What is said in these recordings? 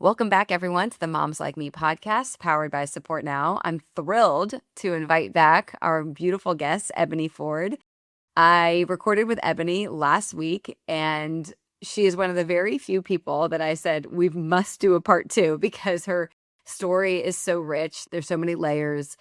Welcome back, everyone, to the Moms Like Me podcast, powered by Support Now. I'm thrilled to invite back our beautiful guest, Ebony Ford. I recorded with Ebony last week, and she is one of the very few people that I said we must do a part two because her story is so rich. There's so many layers,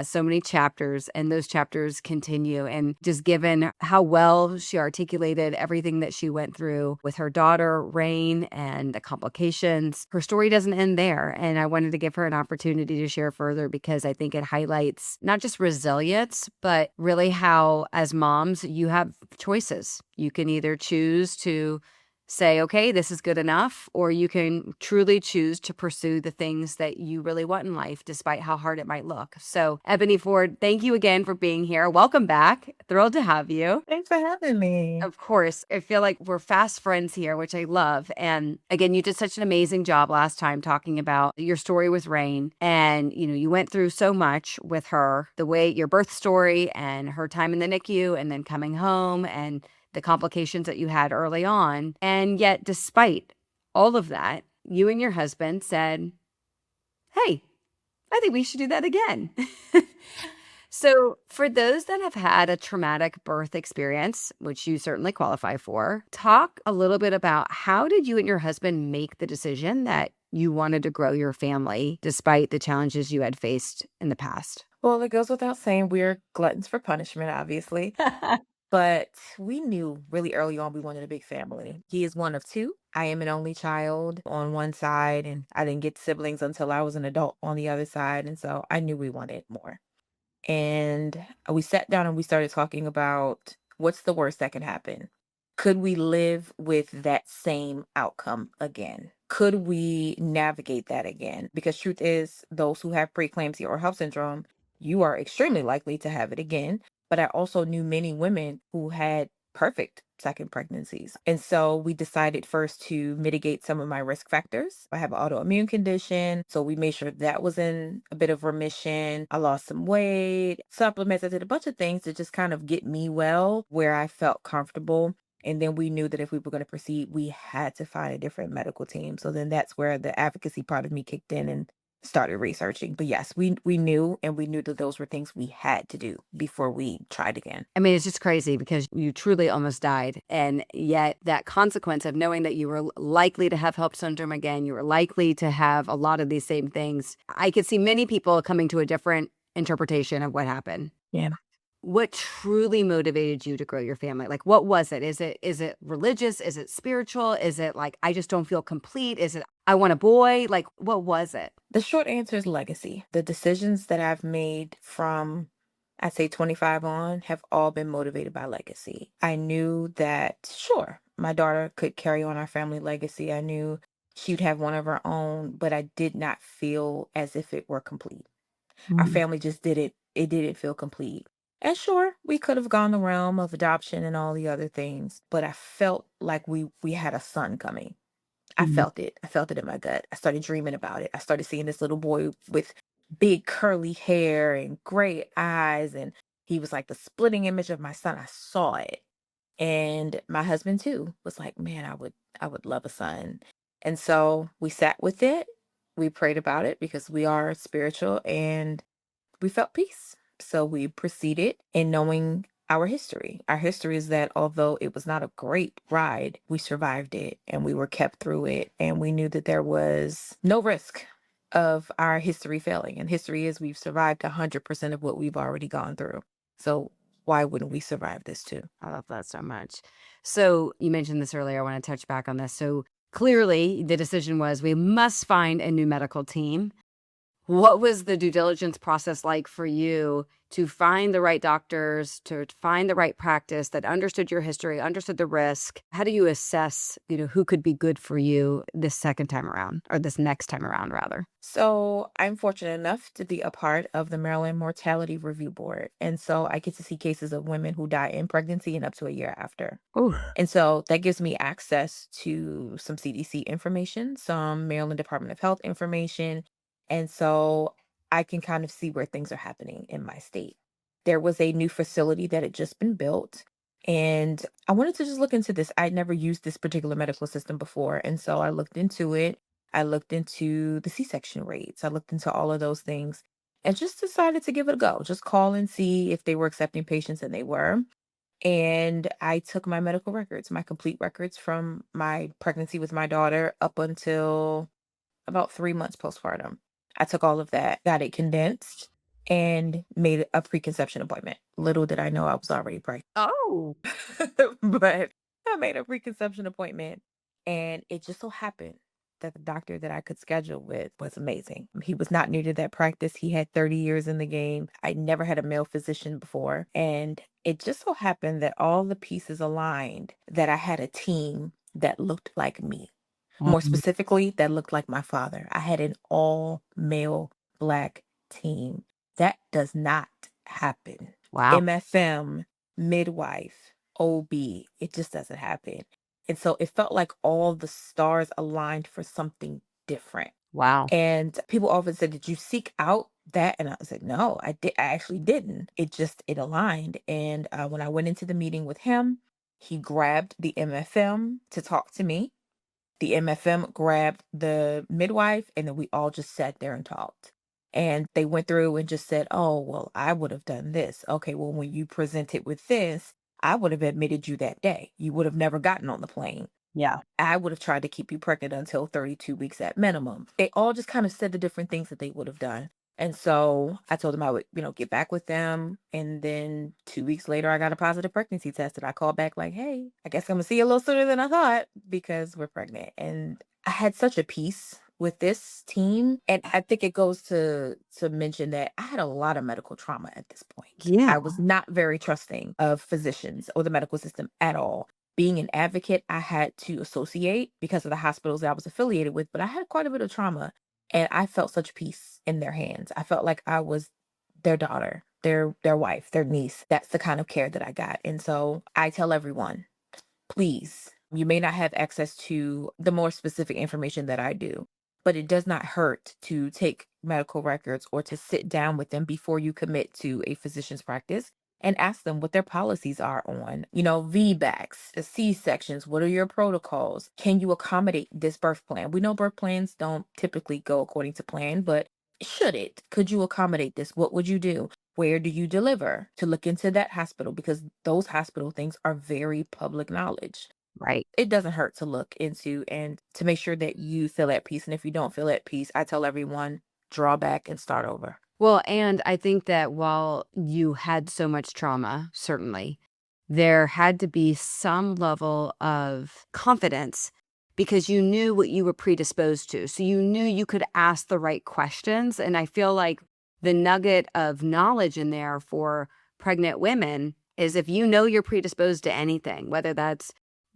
so many chapters, and those chapters continue. And just given how well she articulated everything that she went through with her daughter, Rain, and the complications, her story doesn't end there. And I wanted to give her an opportunity to share further because I think it highlights not just resilience, but really how, as moms, you have choices. You can either choose to say, okay, this is good enough, or you can truly choose to pursue the things that you really want in life, despite how hard it might look. So, Ebony Ford, thank you again for being here. Welcome back. Thrilled to have you. Thanks for having me. Of course, I feel like we're fast friends here, which I love. And again, you did such an amazing job last time talking about your story with Rain. And, you went through so much with her, the way your birth story and her time in the NICU and then coming home and the complications that you had early on. And yet, despite all of that, you and your husband said, hey, I think we should do that again. So, for those that have had a traumatic birth experience, which you certainly qualify for, talk a little bit about how did you and your husband make the decision that you wanted to grow your family despite the challenges you had faced in the past? Well, it goes without saying we're gluttons for punishment, obviously. But we knew really early on we wanted a big family. He is one of two. I am an only child on one side, and I didn't get siblings until I was an adult on the other side. And so I knew we wanted more. And we sat down and we started talking about what's the worst that can happen? Could we live with that same outcome again? Could we navigate that again? Because truth is, those who have preeclampsia or HELLP syndrome, you are extremely likely to have it again. But I also knew many women who had perfect second pregnancies. And so we decided first to mitigate some of my risk factors. I have an autoimmune condition, so we made sure that was in a bit of remission. I lost some weight, supplements. I did a bunch of things to just kind of get me well where I felt comfortable. And then we knew that if we were going to proceed, we had to find a different medical team. So then that's where the advocacy part of me kicked in and started researching. But yes, we knew, and we knew that those were things we had to do before we tried again. I mean, it's just crazy because you truly almost died. And yet, that consequence of knowing that you were likely to have HELLP syndrome again, you were likely to have a lot of these same things. I could see many people coming to a different interpretation of what happened. Yeah. What truly motivated you to grow your family? Like, what was it? Is it religious? Is it spiritual? Is it like, I just don't feel complete? Is it, I want a boy? Like, what was it? The short answer is legacy. The decisions that I've made from, I'd say 25 on, have all been motivated by legacy. I knew that, sure, my daughter could carry on our family legacy. I knew she'd have one of her own, but I did not feel as if it were complete. Our Mm. family just it didn't feel complete. And sure, we could have gone the realm of adoption and all the other things, but I felt like we had a son coming. I Mhm. felt it. I felt it in my gut. I started dreaming about it. I started seeing this little boy with big curly hair and gray eyes, and he was like the splitting image of my son. I saw it. And my husband too was like, "Man, I would love a son." And so we sat with it. We prayed about it because we are spiritual, and we felt peace. So we proceeded in knowing our history. Our history is that although it was not a great ride, we survived it and we were kept through it. And we knew that there was no risk of our history failing. And history is we've survived 100% of what we've already gone through. So why wouldn't we survive this too? I love that so much. So you mentioned this earlier. I want to touch back on this. So clearly, the decision was we must find a new medical team. What was the due diligence process like for you to find the right doctors, to find the right practice that understood your history, understood the risk? How do you assess, who could be good for you this second time around, or this next time around, rather? So I'm fortunate enough to be a part of the Maryland Mortality Review Board. And so I get to see cases of women who die in pregnancy and up to a year after. Oh, And so that gives me access to some CDC information, some Maryland Department of Health information. And so I can kind of see where things are happening in my state. There was a new facility that had just been built. And I wanted to just look into this. I'd never used this particular medical system before. And so I looked into it. I looked into the C-section rates. I looked into all of those things and just decided to give it a go. Just call and see if they were accepting patients, and they were. And I took my medical records, my complete records from my pregnancy with my daughter up until about 3 months postpartum. I took all of that, got it condensed, and made a preconception appointment. Little did I know I was already pregnant. Oh, But I made a preconception appointment, and it just so happened that the doctor that I could schedule with was amazing. He was not new to that practice. He had 30 years in the game. I never had a male physician before. And it just so happened that all the pieces aligned, that I had a team that looked like me. More Mhm. specifically, that looked like my father. I had an all male Black team. That does not happen. Wow. MFM, midwife, OB, it just doesn't happen. And so it felt like all the stars aligned for something different. Wow. And people often said, "Did you seek out that?" And I said, "No, I did. I actually didn't. It aligned." And when I went into the meeting with him, he grabbed the MFM to talk to me. The MFM grabbed the midwife, and then we all just sat there and talked. And they went through and just said, "Oh, well, I would have done this. Okay, well, when you presented with this, I would have admitted you that day. You would have never gotten on the plane. Yeah. I would have tried to keep you pregnant until 32 weeks at minimum." They all just kind of said the different things that they would have done. And so I told them I would, get back with them. And then 2 weeks later, I got a positive pregnancy test. And I called back like, "Hey, I guess I'm gonna see you a little sooner than I thought because we're pregnant." And I had such a peace with this team. And I think it goes to mention that I had a lot of medical trauma at this point. Yeah. I was not very trusting of physicians or the medical system at all. Being an advocate, I had to associate because of the hospitals that I was affiliated with, but I had quite a bit of trauma, and I felt such peace in their hands. I felt like I was their daughter, their wife, their niece. That's the kind of care that I got. And so I tell everyone, please, you may not have access to the more specific information that I do, but it does not hurt to take medical records or to sit down with them before you commit to a physician's practice and ask them what their policies are on, VBACs, the C-sections. What are your protocols? Can you accommodate this birth plan? We know birth plans don't typically go according to plan, but should it? Could you accommodate this? What would you do? Where do you deliver? To look into that hospital because those hospital things are very public knowledge. Right. It doesn't hurt to look into and to make sure that you feel at peace. And if you don't feel at peace, I tell everyone, draw back and start over. Well, and I think that while you had so much trauma, certainly, there had to be some level of confidence because you knew what you were predisposed to. So you knew you could ask the right questions. And I feel like the nugget of knowledge in there for pregnant women is if you know you're predisposed to anything, whether that's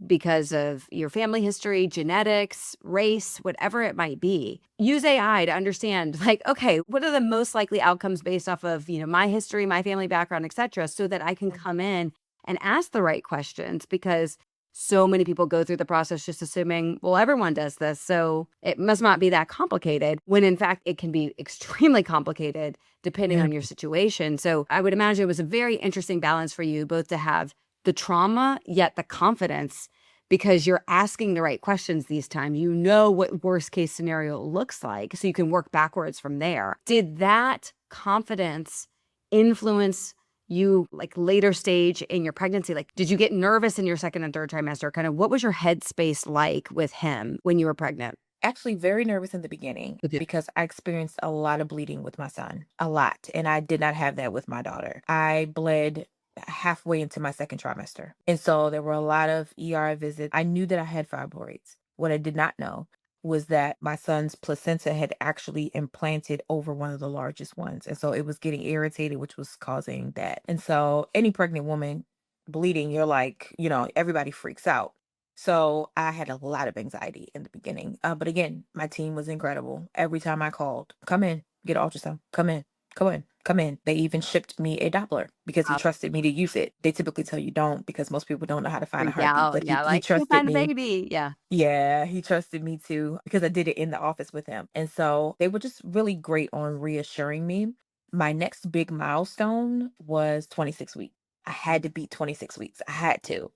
because of your family history, genetics, race, whatever it might be. Use AI to understand, like, okay, what are the most likely outcomes based off of, my history, my family background, et cetera, so that I can come in and ask the right questions because so many people go through the process just assuming, well, everyone does this, so it must not be that complicated, when in fact it can be extremely complicated depending Yeah. on your situation. So I would imagine it was a very interesting balance for you both to have the trauma, yet the confidence, because you're asking the right questions these times. You know what worst case scenario looks like, so you can work backwards from there. Did that confidence influence you like later stage in your pregnancy? Like, did you get nervous in your second and third trimester? Kind of what was your headspace like with him when you were pregnant? Actually, very nervous in the beginning Okay. because I experienced a lot of bleeding with my son, a lot. And I did not have that with my daughter. I bled halfway into my second trimester. And so there were a lot of ER visits. I knew that I had fibroids. What I did not know was that my son's placenta had actually implanted over one of the largest ones. And so it was getting irritated, which was causing that. And so any pregnant woman bleeding, you're like, everybody freaks out. So I had a lot of anxiety in the beginning. But again, my team was incredible. Every time I called, come in, get an ultrasound, come in, come in, come in. They even shipped me a Doppler because he trusted me to use it. They typically tell you don't because most people don't know how to find a Freak heartbeat, out. but he, Yeah, he like, "Go trusted find a me. baby." Yeah. Yeah, he trusted me too because I did it in the office with him. And so they were just really great on reassuring me. My next big milestone was 26 weeks. I had to beat 26 weeks. I had to.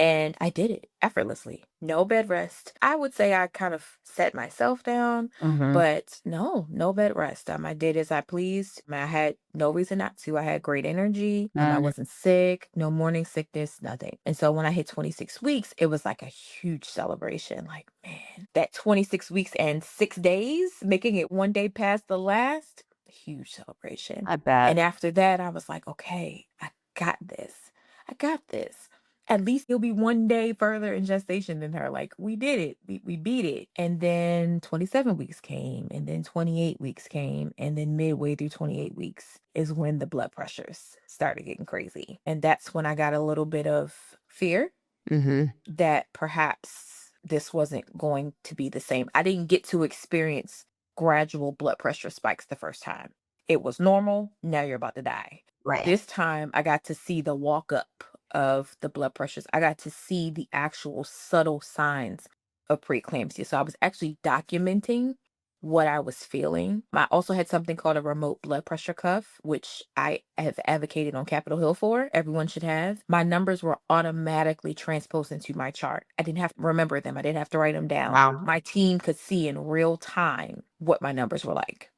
And I did it effortlessly. No bed rest. I would say I kind of set myself down, Mhm. but no bed rest. I did as I pleased. I had no reason not to. I had great energy. I Mm. wasn't sick, no morning sickness, nothing. And so when I hit 26 weeks, it was like a huge celebration. Like, man, that 26 weeks and 6 days, making it one day past the last, huge celebration. I bet. And after that, I was like, okay, I got this. I got this. At least he'll be one day further in gestation than her. Like, we did it. We beat it. And then 27 weeks came, and then 28 weeks came, and then midway through 28 weeks is when the blood pressures started getting crazy. And that's when I got a little bit of fear Mhm. that perhaps this wasn't going to be the same. I didn't get to experience gradual blood pressure spikes the first time. It was normal. Now you're about to die. Right. This time I got to see the walk up of the blood pressures. I got to see the actual subtle signs of preeclampsia. So I was actually documenting what I was feeling. I also had something called a remote blood pressure cuff, which I have advocated on Capitol Hill for. Everyone should have. My numbers were automatically transposed into my chart. I didn't have to remember them, I didn't have to write them down. Wow. My team could see in real time what my numbers were like.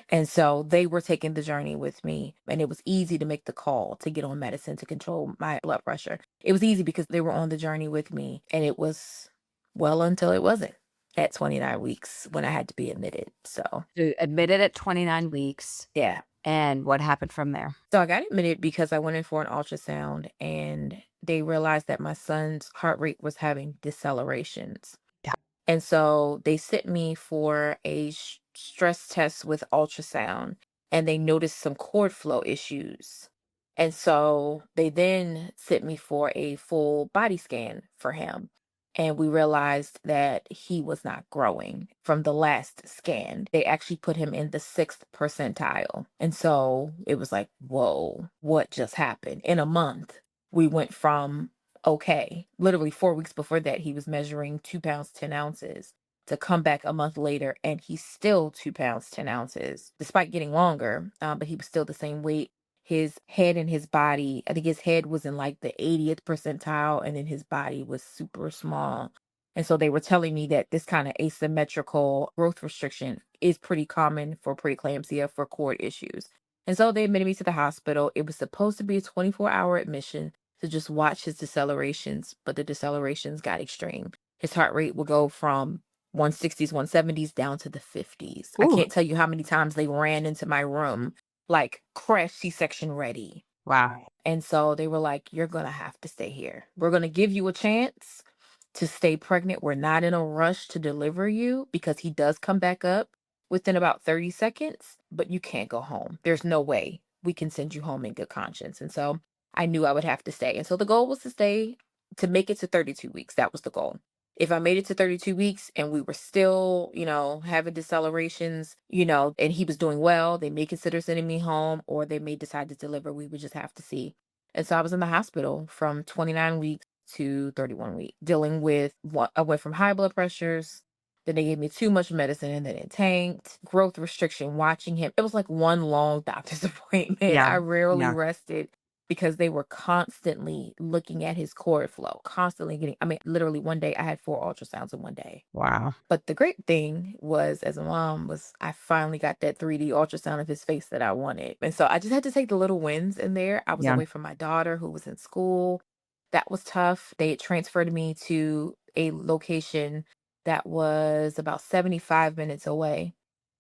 And so they were taking the journey with me, and it was easy to make the call to get on medicine to control my blood pressure. It was easy because they were on the journey with me, and it was well until it wasn't at 29 weeks when I had to be admitted. So, So admitted at 29 weeks, yeah. and what happened from there? So I got admitted because I went in for an ultrasound and they realized that my son's heart rate was having decelerations. Yeah. And so they sent me for a stress test with ultrasound and they noticed some cord flow issues. And so they then sent me for a full body scan for him. And we realized that he was not growing from the last scan. They actually put him in the sixth percentile. And so it was like, whoa, what just happened? In a month, we went from okay. Literally 4 weeks before that, he was measuring 2 pounds, 10 ounces to come back a month later, and he's still 2 pounds, 10 ounces, despite getting longer, but he was still the same weight. His head and his body, I think his head was in like the 80th percentile, and then his body was super small. And so they were telling me that this kind of asymmetrical growth restriction is pretty common for preeclampsia for cord issues. And so they admitted me to the hospital. It was supposed to be a 24-hour admission to just watch his decelerations, but the decelerations got extreme. His heart rate will go from 160s, 170s down to the 50s. I Ooh. can't tell you how many times they ran into my room like crash C-section ready. Wow. And so they were like, you're going to have to stay here. We're going to give you a chance to stay pregnant. We're not in a rush to deliver you because he does come back up within about 30 seconds, but you can't go home. There's no way we can send you home in good conscience. And so I knew I would have to stay. And so the goal was to stay to make it to 32 weeks. That was the goal. If I made it to 32 weeks and we were still, having decelerations, and he was doing well, they may consider sending me home or they may decide to deliver. We would just have to see. And so I was in the hospital from 29 weeks to 31 weeks, dealing with what I went from high blood pressures. Then they gave me too much medicine and then it tanked. Growth restriction, watching him. It was like one long doctor's appointment. Yeah. I rarely Yeah. rested because they were constantly looking at his cord flow, constantly I mean, literally one day I had 4 ultrasounds in one day. Wow. But the great thing was, as a mom, was I finally got that 3D ultrasound of his face that I wanted. And so I just had to take the little wins in there. I was Yeah. away from my daughter who was in school. That was tough. They had transferred me to a location that was about 75 minutes away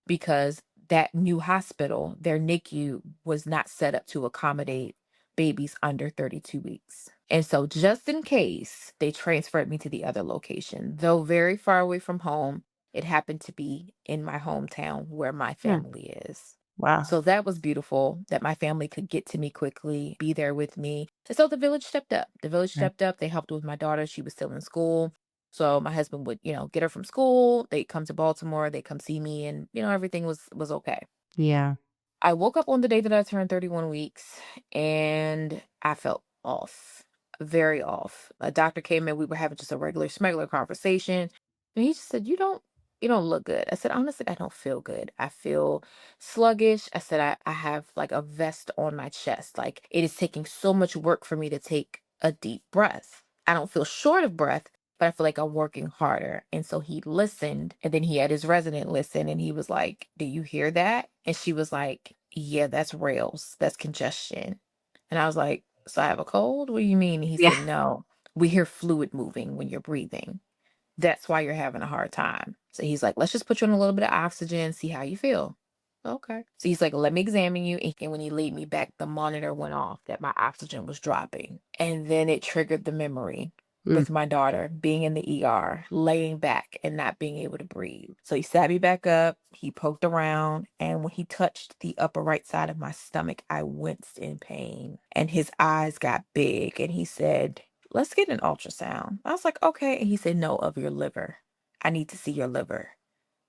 because that new hospital, their NICU, was not set up to accommodate babies under 32 weeks. And so, just in case, they transferred me to the other location. Though very far away from home, it happened to be in my hometown where my Hmm. family is. Wow. So that was beautiful that my family could get to me quickly, be there with me. And so the village stepped up. The village Right. stepped up. They helped with my daughter. She was still in school. So my husband would, get her from school. They'd come to Baltimore. They'd come see me and, everything was okay. Yeah. I woke up on the day that I turned 31 weeks and I felt off, very off. A doctor came in, we were having just a regular smuggler conversation, and he just said, you don't look good. I said, honestly, I don't feel good. I feel sluggish. I said, I have like a vest on my chest. Like it is taking so much work for me to take a deep breath. I don't feel short of breath, but I feel like I'm working harder. And so he listened, and then he had his resident listen, and he was like, "Do you hear that?" And she was like, "Yeah, that's rails. That's congestion." And I was like, "So I have a cold? What do you mean?" And he Yeah. said, "No, we hear fluid moving when you're breathing. That's why you're having a hard time." So he's like, "Let's just put you on a little bit of oxygen, see how you feel." Okay. So he's like, "Let me examine you." And when he laid me back, the monitor went off that my oxygen was dropping. And then it triggered the memory Mm. with my daughter being in the ER, laying back and not being able to breathe. So he sat me back up, he poked around, and when he touched the upper right side of my stomach, I winced in pain. And his eyes got big and he said, "Let's get an ultrasound." I was like, "Okay." And he said, "No, of your liver. I need to see your liver."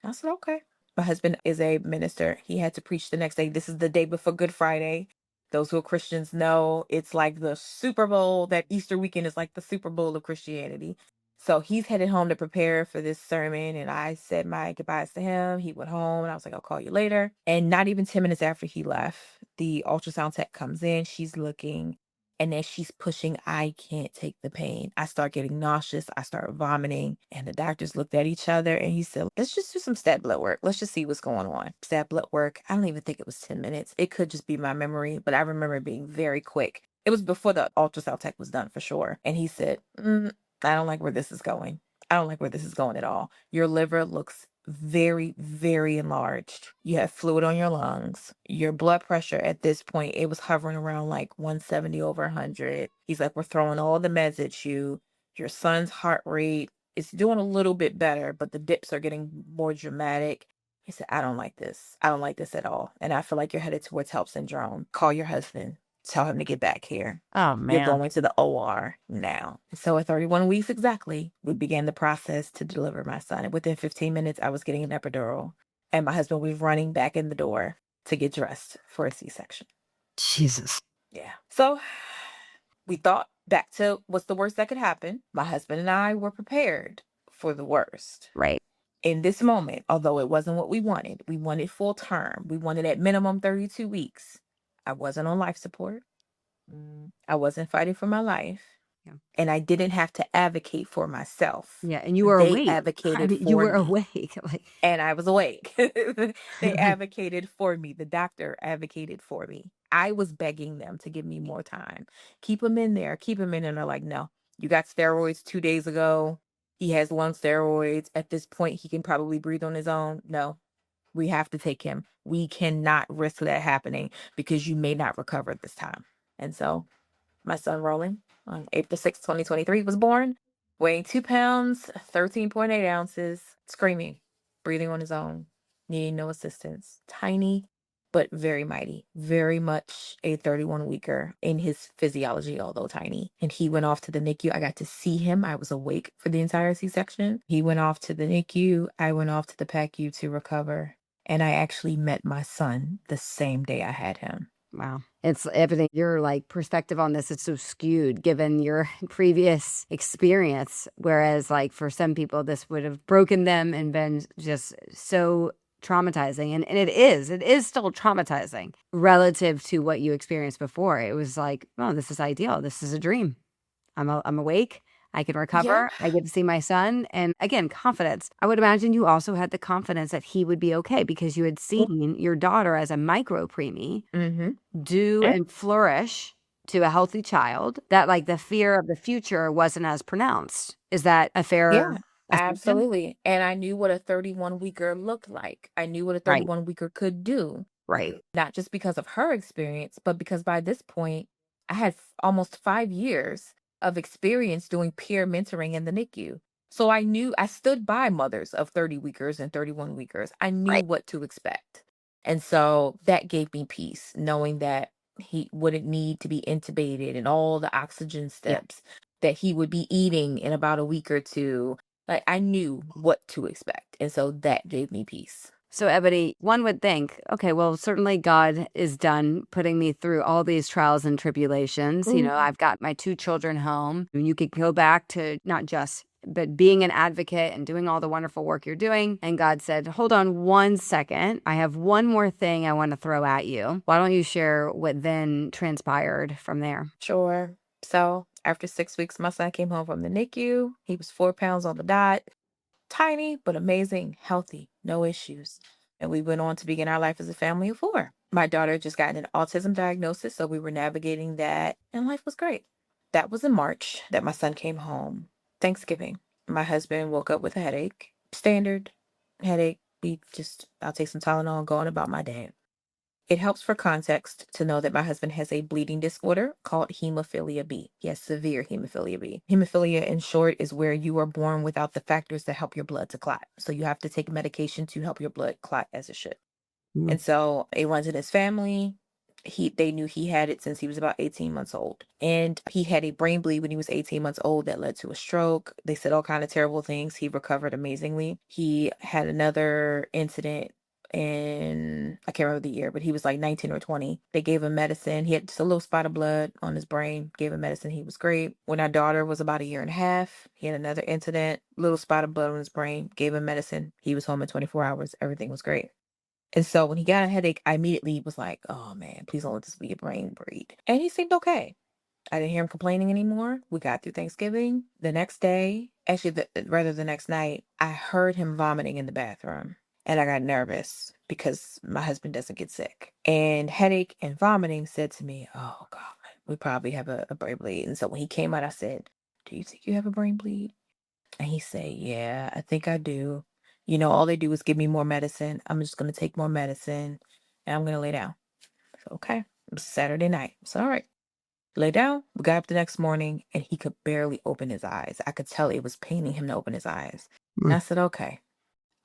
I said, "Okay." My husband is a minister. He had to preach the next day. This is the day before Good Friday. Those who are Christians know it's like the Super Bowl. That Easter weekend is like the Super Bowl of Christianity. So he's headed home to prepare for this sermon. And I said my goodbyes to him. He went home and I was like, "I'll call you later." And not even 10 minutes after he left, the ultrasound tech comes in. She's looking. And as she's pushing, I can't take the pain. I start getting nauseous. I start vomiting. And the doctors looked at each other and he said, "Let's just do some stat blood work. Let's just see what's going on." Stat blood work. I don't even think it was 10 minutes. It could just be my memory, but I remember it being very quick. It was before the ultrasound tech was done for sure. And he said, "I don't like where this is going. I don't like where this is going at all. Your liver looks very, very enlarged. You have fluid on your lungs. Your blood pressure at this point, it was hovering around like 170 over 100. He's like, we're throwing all the meds at you. Your son's heart rate is doing a little bit better, but the dips are getting more dramatic." He said, "I don't like this. I don't like this at all. And I feel like you're headed towards HELP syndrome. Call your husband. Tell him to get back here. Oh, You're man. going to the OR now." So at 31 weeks exactly, we began the process to deliver my son. And within 15 minutes, I was getting an epidural, and my husband was running back in the door to get dressed for a C-section. Jesus. Yeah. So we thought back to what's the worst that could happen. My husband and I were prepared for the worst. Right. In this moment, although it wasn't what we wanted full term. We wanted at minimum 32 weeks. I wasn't on life support. I wasn't fighting for my life. Yeah. And I didn't have to advocate for myself. Yeah, and you were They awake. I advocated mean, you for were me, awake, like and I was awake. They advocated for me. The doctor advocated for me. I was begging them to give me more time. "Keep him in there. Keep him in." And they're like, "No, you got steroids 2 days ago. He has lung steroids. At this point, he can probably breathe on his own. No, we have to take him. We cannot risk that happening because you may not recover this time." And so my son Roland, on April 6th, 2023, was born, weighing 2 pounds, 13.8 ounces, screaming, breathing on his own, needing no assistance. Tiny, but very mighty. Very much a 31 weeker in his physiology, although tiny. And he went off to the NICU. I got to see him. I was awake for the entire C-section. He went off to the NICU. I went off to the PACU to recover. And I actually met my son the same day I had him. wow. It's evident your, like, perspective on this is so skewed given your previous experience, whereas, like, for some people, this would have broken them and been just so traumatizing, and it is still traumatizing relative to what you experienced before. It was like, "Oh, this is ideal. This is a dream. I'm awake. I can Yeah. recover. I get to see my son." And again, confidence. I would imagine you also had the confidence that he would be okay because you had seen your daughter as a micro preemie Mm-hmm. do and flourish to a healthy child, that, like, the fear of the future wasn't as pronounced. Is that a fair Yeah, assumption? absolutely. And I knew what a 31 weeker looked like. I knew what a Right, 31 weeker could do, right. not just because of her experience, but because by this point, I had almost 5 years of experience doing peer mentoring in the NICU. So I stood by mothers of 30 weekers and 31 weekers. I knew Right. what to expect. And so that gave me peace, knowing that he wouldn't need to be intubated and all the oxygen Yeah. steps, that he would be eating in about a week or two. Like I knew what to expect. And so that gave me peace. So, Ebony, one would think, okay, well, certainly God is done putting me through all these trials and tribulations. You know, Mhm. I've got my 2 children home, and you could go back to not just but being an advocate and doing all the wonderful work you're doing. And God said, hold on one second. I have one more thing I want to throw at you. Why don't you share what then transpired from there? Sure. So After 6 weeks, my son came home from the NICU. He was 4 pounds on the dot, tiny, but amazing, healthy, no issues. And we went on to begin our life as a family of four. My daughter just got an autism diagnosis, so we were navigating that, and life was great. That was in March that my son came home. Thanksgiving. My husband woke up with a headache. Standard headache. I'll take some Tylenol and go on about my day. It helps for context to know that my husband has a bleeding disorder called hemophilia B. He has severe hemophilia B. Hemophilia, in short, is where you are born without the factors that help your blood to clot. So you have to take medication to help your blood clot as it should. Mm. And so it runs in his family. They knew he had it since he was about 18 months old. And he had a brain bleed when he was 18 months old that led to a stroke. They said all kind of terrible things. He recovered amazingly. He had another incident in, I can't remember the year, but he was like 19 or 20. They gave him medicine. He had just a little spot of blood on his brain, gave him medicine. He was great. When our daughter was about a year and a half, he had another incident, little spot of blood on his brain, gave him medicine. He was home in 24 hours. Everything was great. And so when he got a headache, I immediately was like, oh man, please don't let this be a brain bleed. And he seemed okay. I didn't hear him complaining anymore. We got through Thanksgiving. The next day, actually, rather the next night, I heard him vomiting in the bathroom. And I got nervous because my husband doesn't get sick. And headache and vomiting said to me, oh God, we probably have a brain bleed. And so when he came out, I said, do you think you have a brain bleed? And he said, yeah, I think I do. All they do is give me more medicine. I'm just going to take more medicine and I'm going to lay down. So, okay. It was Saturday night. So, all right. Lay down. We got up the next morning and he could barely open his eyes. I could tell it was paining him to open his eyes. And Mm. I said, okay,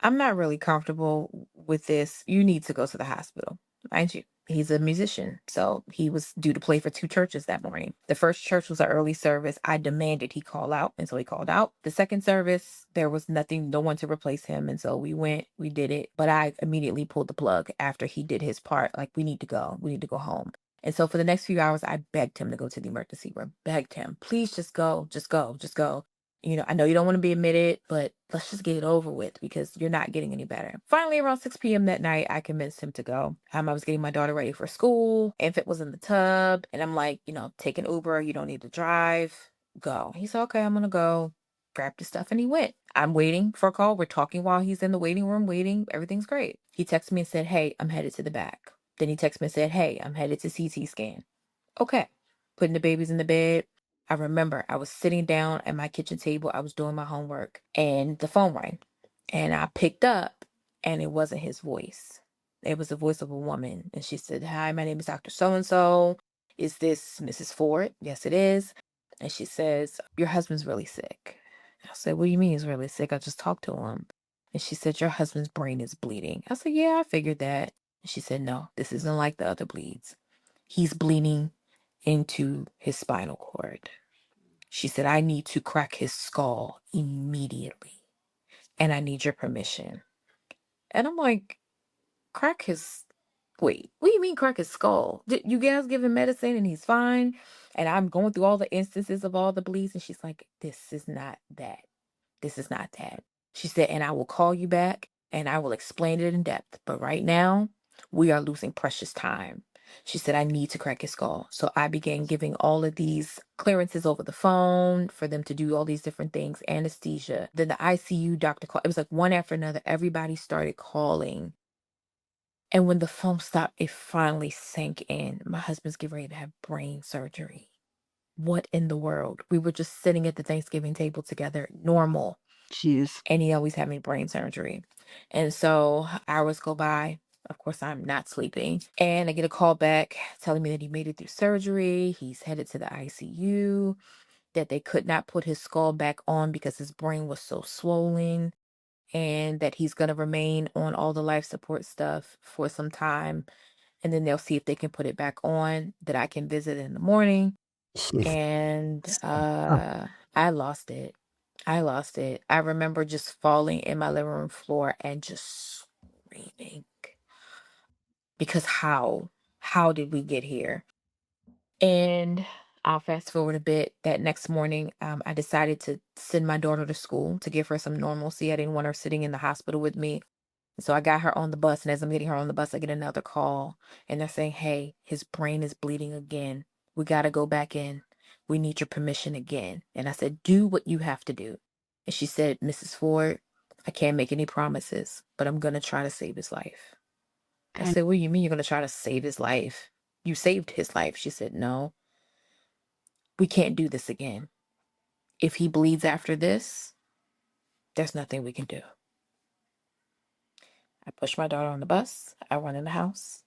I'm not really comfortable with this. You need to go to the hospital. Mind you, he's a musician. So he was due to play for two churches that morning. The first church was an early service. I demanded he call out. And so he called out. The second service, there was nothing, no one to replace him. And so we went, we did it. But I immediately pulled the plug after he did his part. Like, we need to go. We need to go home. And so for the next few hours, I begged him to go to the emergency room. Begged him, please just go, just go, just go. I know you don't want to be admitted, but let's just get it over with because you're not getting any better. Finally, around 6 p.m. that night, I convinced him to go. I was getting my daughter ready for school. Infant was in the tub. And I'm like, take an Uber. You don't need to drive. Go. He said, okay, I'm going to go. Grabbed his stuff and he went. I'm waiting for a call. We're talking while he's in the waiting room waiting. Everything's great. He texted me and said, hey, I'm headed to the back. Then he texted me and said, hey, I'm headed to CT scan. Okay. Putting the babies in the bed. I remember I was sitting down at my kitchen table. I was doing my homework and the phone rang. And I picked up and it wasn't his voice. It was the voice of a woman. And she said, hi, my name is Dr. So-and-so. Is this Mrs. Ford? Yes, it is. And she says, your husband's really sick. I said, what do you mean he's really sick? I just talked to him. And she said, your husband's brain is bleeding. I said, yeah, I figured that. And she said, no, this isn't like the other bleeds. He's bleeding into his spinal cord. She said, I need to crack his skull immediately. And I need your permission. And I'm like, crack his wait, what do you mean crack his skull? Did you guys give him medicine and he's fine? And I'm going through all the instances of all the bleeds, and she's like, this is not that. This is not that. She said, and I will call you back and I will explain it in depth. But right now, we are losing precious time. She said, I need to crack his skull. So I began giving all of these clearances over the phone for them to do all these different things, anesthesia. Then the ICU doctor called. It was like one after another. Everybody started calling. And when the phone stopped, it finally sank in. My husband's getting ready to have brain surgery. What in the world? We were just sitting at the Thanksgiving table together, normal. Jeez. And he always having brain surgery. And so hours go by. Of course, I'm not sleeping. And I get a call back telling me that he made it through surgery. He's headed to the ICU, that they could not put his skull back on because his brain was so swollen, and that he's going to remain on all the life support stuff for some time. And then they'll see if they can put it back on, that I can visit in the morning. Jeez. And Oh, I lost it. I lost it. I remember just falling in my living room floor and just screaming because how did we get here? And I'll fast forward a bit. That next morning, I decided to send my daughter to school to give her some normalcy. I didn't want her sitting in the hospital with me. So I got her on the bus, and as I'm getting her on the bus, I get another call, and they're saying, "Hey, his brain is bleeding again. We got to go back in. we need your permission again. And I said, do what you have to do. And she said, Mrs. Ford, I can't make any promises, but I'm going to try to save his life. I And said, what do you mean you're going to try to save his life? You saved his life. She said, no, we can't do this again. If he bleeds after this, there's nothing we can do. I push my daughter on the bus. I run in the house,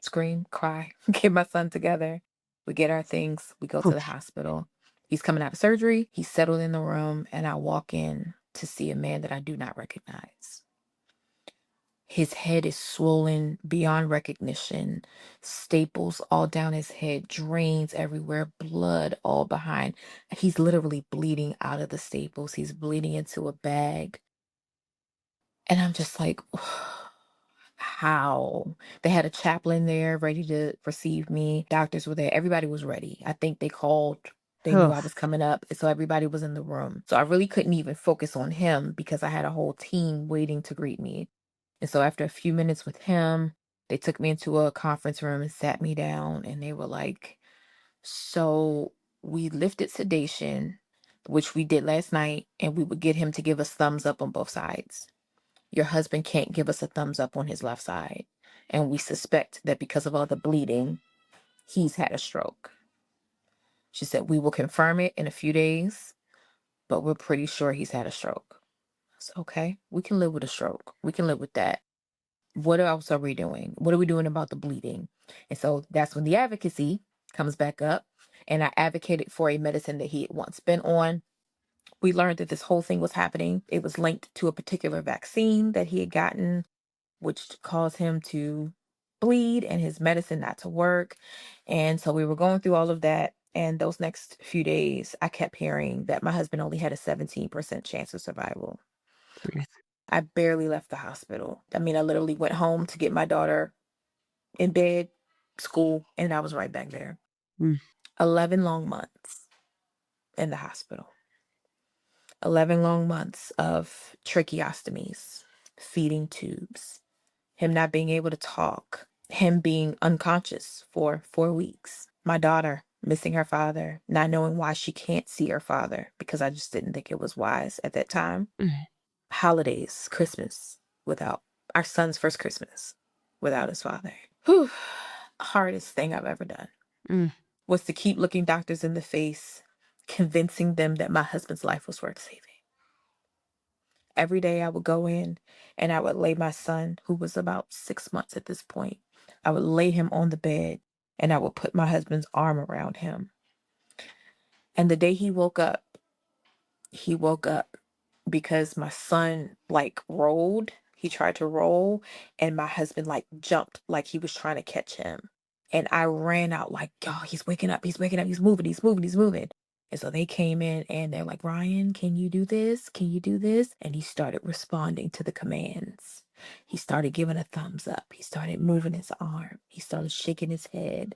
scream, cry, get my son together. We get our things. We go to the hospital. He's coming out of surgery. He's settled in the room, and I walk in to see a man that I do not recognize. His head is swollen beyond recognition, staples all down his head, drains everywhere, blood all behind. He's literally bleeding out of the staples. He's bleeding into a bag. And I'm just like, how? They had a chaplain there ready to receive me. Doctors were there. Everybody was ready. I think they called. They knew I was coming up. So everybody was in the room. So I really couldn't even focus on him because I had a whole team waiting to greet me. And so after a few minutes with him, they took me into a conference room and sat me down. And they were like, so we lifted sedation, which we did last night, and we would get him to give us thumbs up on both sides. Your husband can't give us a thumbs up on his left side. And we suspect that because of all the bleeding, he's had a stroke. She said, we will confirm it in a few days, but we're pretty sure he's had a stroke. I said, okay, we can live with a stroke. We can live with that. What else are we doing? What are we doing about the bleeding? And so that's when the advocacy comes back up. And I advocated for a medicine that he had once been on. We learned that this whole thing was happening. It was linked to a particular vaccine that he had gotten, which caused him to bleed and his medicine not to work. And so we were going through all of that. And those next few days, I kept hearing that my husband only had a 17% chance of survival. I barely left the hospital. I mean, I literally went home to get my daughter in bed, school, and I was right back there. 11 long months in the hospital. 11 long months of tracheostomies, feeding tubes, him not being able to talk, him being unconscious for 4 weeks. My daughter missing her father, not knowing why she can't see her father because I just didn't think it was wise at that time. Holidays, Christmas without our son's first Christmas without his father. Whew. Hardest thing I've ever done was to keep looking doctors in the face, convincing them that my husband's life was worth saving. Every day I would go in and I would lay my son, who was about 6 months at this point, I would lay him on the bed and I would put my husband's arm around him. And the day he woke up because my son like rolled. He tried to roll and my husband like jumped like he was trying to catch him. And I ran out like, oh, he's waking up, he's waking up, he's moving, he's moving, he's moving. And so they came in and they're like, Ryan, can you do this? Can you do this? And he started responding to the commands. He started giving a thumbs up. He started moving his arm. He started shaking his head.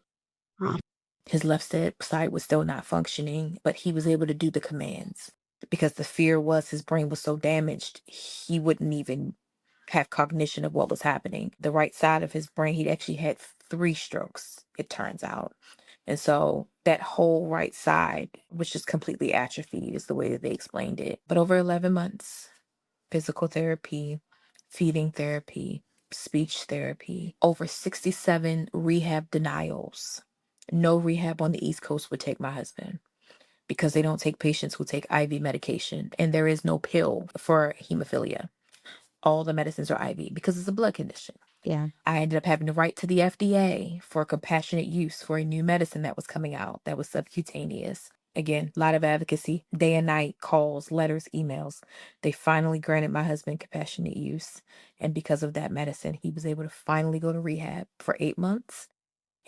His left side was still not functioning, but he was able to do the commands because the fear was his brain was so damaged, he wouldn't even have cognition of what was happening. The right side of his brain, he'd actually had 3 strokes, it turns out. And so that whole right side was just completely atrophied, is the way that they explained it. But over 11 months, physical therapy, feeding therapy, speech therapy, over 67 rehab denials. No rehab on the East Coast would take my husband because they don't take patients who take IV medication, and there is no pill for hemophilia. All the medicines are IV because it's a blood condition. Yeah. I ended up having to write to the FDA for compassionate use for a new medicine that was coming out that was subcutaneous. Again, a lot of advocacy, day and night, calls, letters, emails. They finally granted my husband compassionate use. And because of that medicine, he was able to finally go to rehab for 8 months.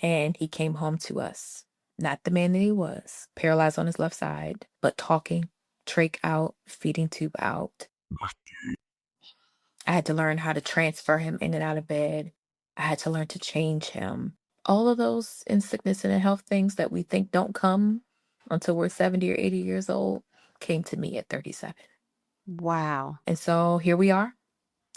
And he came home to us. Not the man that he was, paralyzed on his left side, but talking, trach out, feeding tube out. I had to learn how to transfer him in and out of bed. I had to learn to change him. All of those in sickness and in health things that we think don't come until we're 70 or 80 years old came to me at 37. Wow. And so here we are,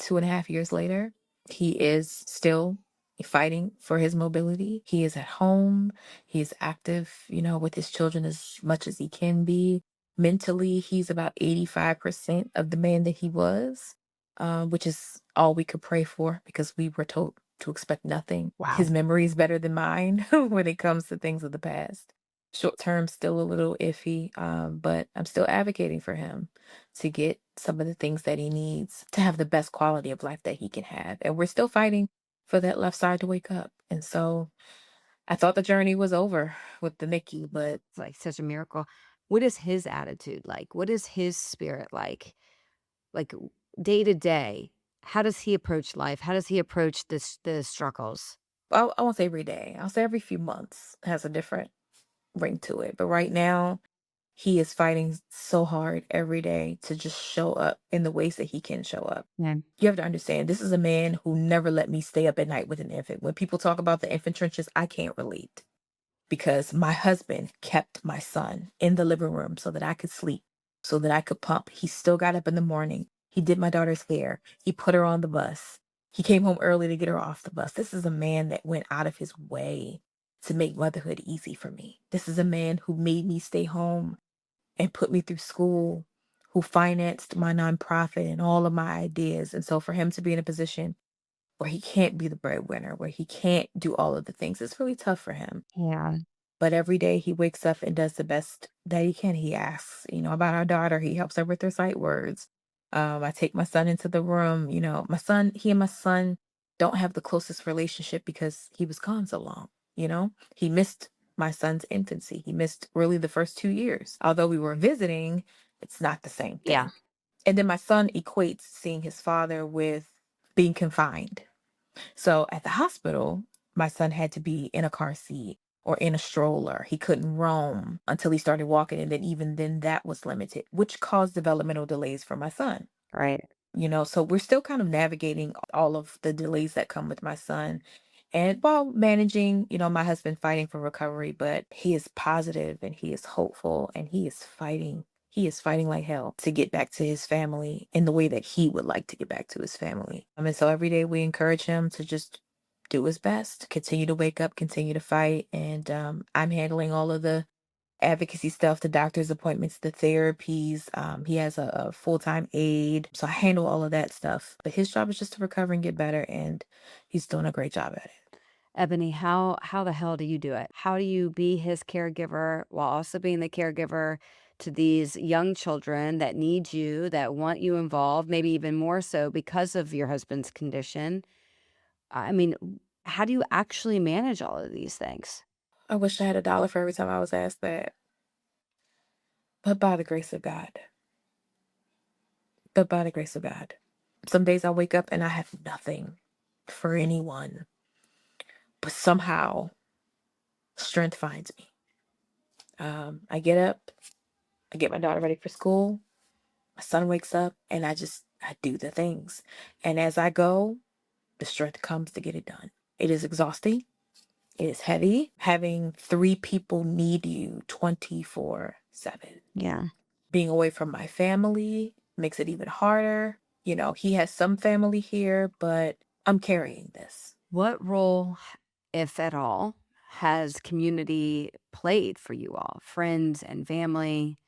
2.5 years later. He is still fighting for his mobility. He is at home. He is active, with his children as much as he can be. Mentally, he's about 85% of the man that he was, which is all we could pray for because we were told to expect nothing. Wow. His memory is better than mine when it comes to things of the past. Short term, still a little iffy, but I'm still advocating for him to get some of the things that he needs to have the best quality of life that he can have. And we're still fighting for that left side to wake up. And so I thought the journey was over with the NICU, but It's like such a miracle. What is his attitude like? What is his spirit like? Like day to day, how does he approach life? How does he approach the struggles? I won't say every day. I'll say every few months has a different ring to it. But right now, he is fighting so hard every day to just show up in the ways that he can show up. Yeah. You have to understand, this is a man who never let me stay up at night with an infant. When people talk about the infant trenches, I can't relate because my husband kept my son in the living room so that I could sleep, so that I could pump. He still got up in the morning. He did my daughter's hair. He put her on the bus. He came home early to get her off the bus. This is a man that went out of his way to make motherhood easy for me. This is a man who made me stay home and put me through school, who financed my nonprofit and all of my ideas. And so for him to be in a position where he can't be the breadwinner, where he can't do all of the things, it's really tough for him. Yeah. But every day he wakes up and does the best that he can. He asks, about our daughter. He helps her with her sight words. I take my son into the room. He and my son don't have the closest relationship because he was gone so long. He missed my son's infancy. He missed really the first 2 years. Although we were visiting, it's not the same Yeah. thing. And then my son equates seeing his father with being confined. So at the hospital, my son had to be in a car seat or in a stroller. He couldn't roam until he started walking. And then even then that was limited, which caused developmental delays for my son. Right. So we're still kind of navigating all of the delays that come with my son. And while managing, my husband fighting for recovery, but he is positive and he is hopeful and he is fighting. He is fighting like hell to get back to his family in the way that he would like to get back to his family. And so every day we encourage him to just do his best, continue to wake up, continue to fight. And I'm handling all of the advocacy stuff, the doctor's appointments, the therapies. He has a full-time aide. So I handle all of that stuff. But his job is just to recover and get better. And he's doing a great job at it. Ebony, how the hell do you do it? How do you be his caregiver while also being the caregiver to these young children that need you, that want you involved, maybe even more so because of your husband's condition? I mean, how do you actually manage all of these things? I wish I had $1 for every time I was asked that. But by the grace of God. But by the grace of God. Some days I wake up and I have nothing for anyone. But somehow strength finds me. I get up, I get my daughter ready for school. My son wakes up and I do the things. And as I go, the strength comes to get it done. It is exhausting. It is heavy. Having three people need you 24/7. Yeah. Being away from my family makes it even harder. He has some family here, but I'm carrying this. What role, if at all, has community played for you all? Friends and family,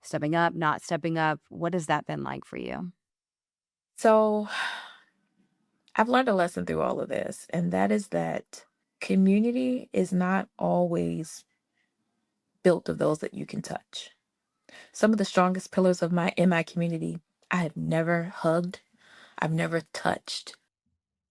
stepping up, not stepping up? What has that been like for you? So I've learned a lesson through all of this, and that is that community is not always built of those that you can touch. Some of the strongest pillars of my in my community, I have never hugged, I've never touched.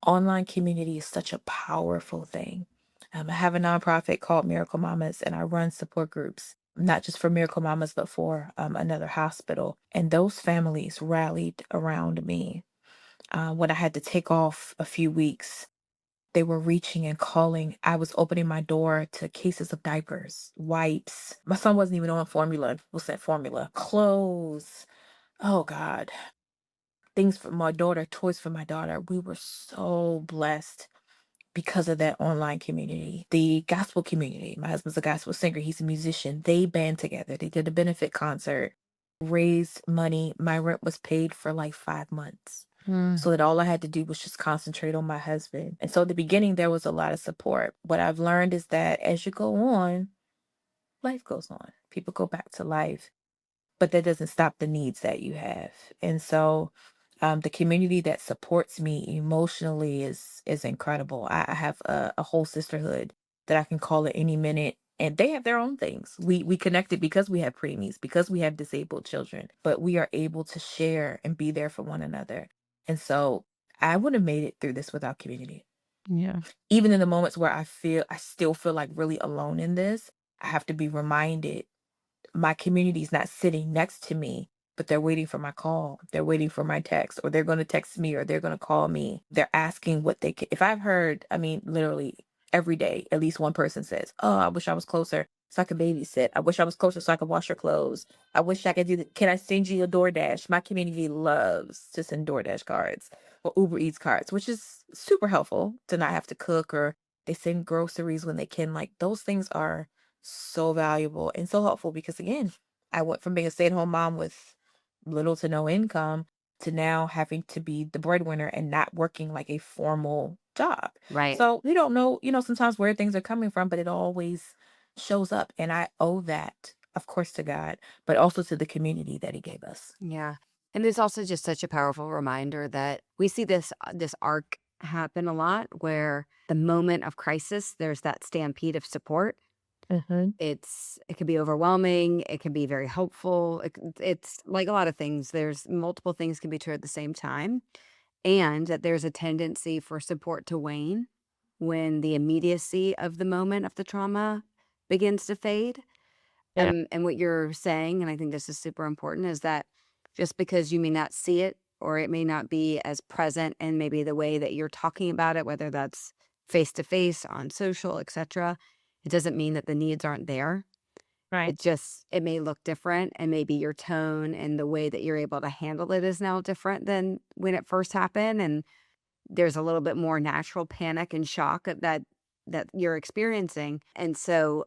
Online community is such a powerful thing. I have a nonprofit called Miracle Mamas, and I run support groups, not just for Miracle Mamas, but for another hospital. And those families rallied around me. When I had to take off a few weeks, they were reaching and calling. I was opening my door to cases of diapers, wipes. My son wasn't even on formula. We'll sent formula, clothes. Oh God, things for my daughter, toys for my daughter. We were so blessed because of that online community. The gospel community. My husband's a gospel singer. He's a musician. They band together. They did a benefit concert, raised money. My rent was paid for like 5 months. So that all I had to do was just concentrate on my husband. And so at the beginning, there was a lot of support. What I've learned is that as you go on, life goes on. People go back to life, but that doesn't stop the needs that you have. And so the community that supports me emotionally is incredible. I have a whole sisterhood that I can call at any minute, and they have their own things. We connected because we have preemies, because we have disabled children, but we are able to share and be there for one another. And so I would have made it through this without community. Yeah. Even in the moments where I still feel like really alone in this, I have to be reminded my community's not sitting next to me, but they're waiting for my call. They're waiting for my text, or they're going to text me, or they're going to call me. They're asking what they can. If I've heard, I mean, literally every day, at least one person says, "Oh, I wish I was closer so I could babysit. I wish I was closer so I could wash your clothes. I wish I could do that. Can I send you a DoorDash?" My community loves to send DoorDash cards or Uber Eats cards, which is super helpful to not have to cook, or they send groceries when they can. Like those things are so valuable and so helpful because again, I went from being a stay-at-home mom with little to no income to now having to be the breadwinner and not working like a formal job. Right. So we don't know, sometimes where things are coming from, but it always shows up. And I owe that, of course, to God, but also to the community that He gave us. Yeah. And it's also just such a powerful reminder that we see this arc happen a lot where the moment of crisis, there's that stampede of support. Hmm. It can be overwhelming, it can be very helpful. It's like a lot of things. There's multiple things can be true at the same time, and that there's a tendency for support to wane when the immediacy of the moment of the trauma begins to fade. Yeah. And what you're saying, and I think this is super important, is that just because you may not see it or it may not be as present in maybe the way that you're talking about it, whether that's face to face, on social, etc., it doesn't mean that the needs aren't there. Right. It may look different, and maybe your tone and the way that you're able to handle it is now different than when it first happened. And there's a little bit more natural panic and shock that you're experiencing. And so,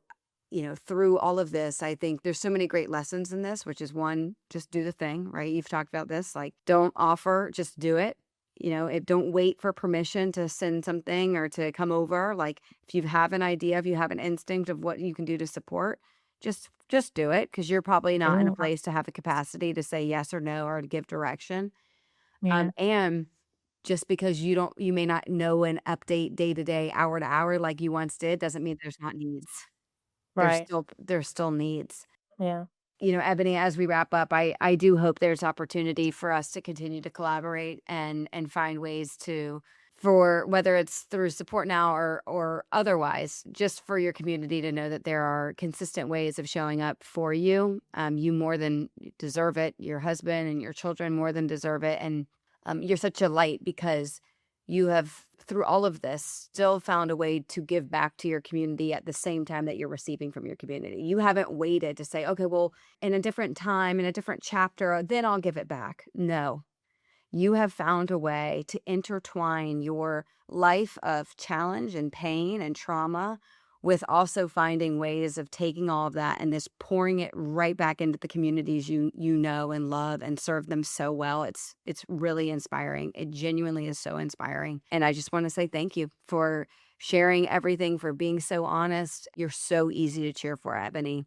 through all of this, I think there's so many great lessons in this, which is one, just do the thing, right? You've talked about this, like don't offer, just do it. Don't wait for permission to send something or to come over. Like if you have an idea, if you have an instinct of what you can do to support, just do it because you're probably not in a Mm. place to have the capacity to say yes or no or to give direction. Yeah. And just because you may not know an update day to day, hour to hour like you once did, doesn't mean there's not needs. Right. There's still needs. Yeah. Ebony, as we wrap up, I do hope there's opportunity for us to continue to collaborate and find ways for whether it's through support now or otherwise, just for your community to know that there are consistent ways of showing up for you. You more than deserve it. Your husband and your children more than deserve it. And you're such a light because you have, through all of this, still found a way to give back to your community at the same time that you're receiving from your community. You haven't waited to say, okay, well, in a different time, in a different chapter, then I'll give it back. No, you have found a way to intertwine your life of challenge and pain and trauma with also finding ways of taking all of that and just pouring it right back into the communities you know and love and serve them so well. It's really inspiring. It genuinely is so inspiring. And I just want to say thank you for sharing everything, for being so honest. You're so easy to cheer for, Ebony.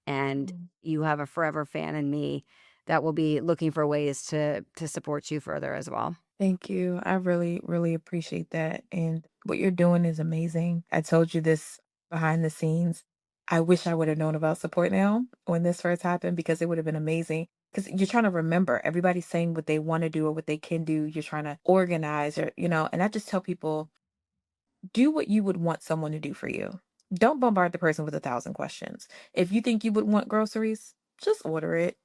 And Mm. you have a forever fan in me that will be looking for ways to support you further as well. Thank you. I really, really appreciate that. And what you're doing is amazing. I told you this behind the scenes. I wish I would have known about support now when this first happened because it would have been amazing. Because you're trying to remember everybody's saying what they want to do or what they can do. You're trying to organize and I just tell people do what you would want someone to do for you. Don't bombard the person with 1,000 questions. If you think you would want groceries, just order it.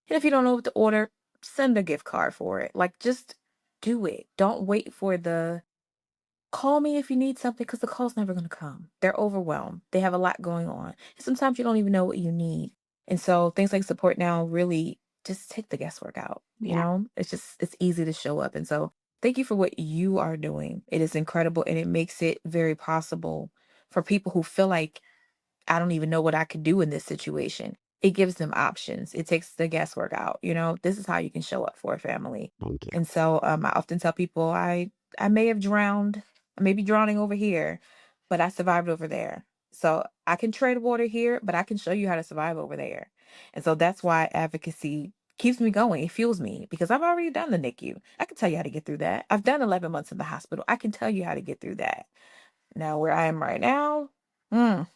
And if you don't know what to order, send a gift card for it. Like, just do it. Don't wait for the call me if you need something because the call's never going to come. They're overwhelmed. They have a lot going on. Sometimes you don't even know what you need. And so things like support now really just take the guesswork out. Yeah. It's easy to show up. And so thank you for what you are doing. It is incredible and it makes it very possible for people who feel like I don't even know what I could do in this situation. it gives them options. It takes the guesswork out. This is how you can show up for a family. Thank you. And so I often tell people I may have drowned, I may be drowning over here, but I survived over there. So I can trade water here, but I can show you how to survive over there. And so that's why advocacy keeps me going. It fuels me because I've already done the NICU. I can tell you how to get through that. I've done 11 months in the hospital. I can tell you how to get through that. Now, where I am right now, mm,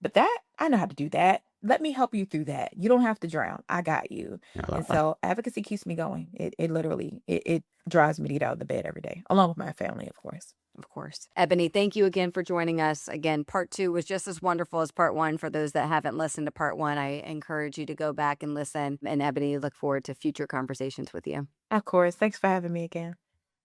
but that I know how to do that. Let me help you through that. You don't have to drown. I got you. I And love that. so advocacy keeps me going. It literally it drives me to get out of the bed every day, along with my family, of course. Of course. Ebony, thank you again for joining us. Again, part two was just as wonderful as part one. For those that haven't listened to part one, I encourage you to go back and listen. And Ebony, look forward to future conversations with you. Of course. Thanks for having me again.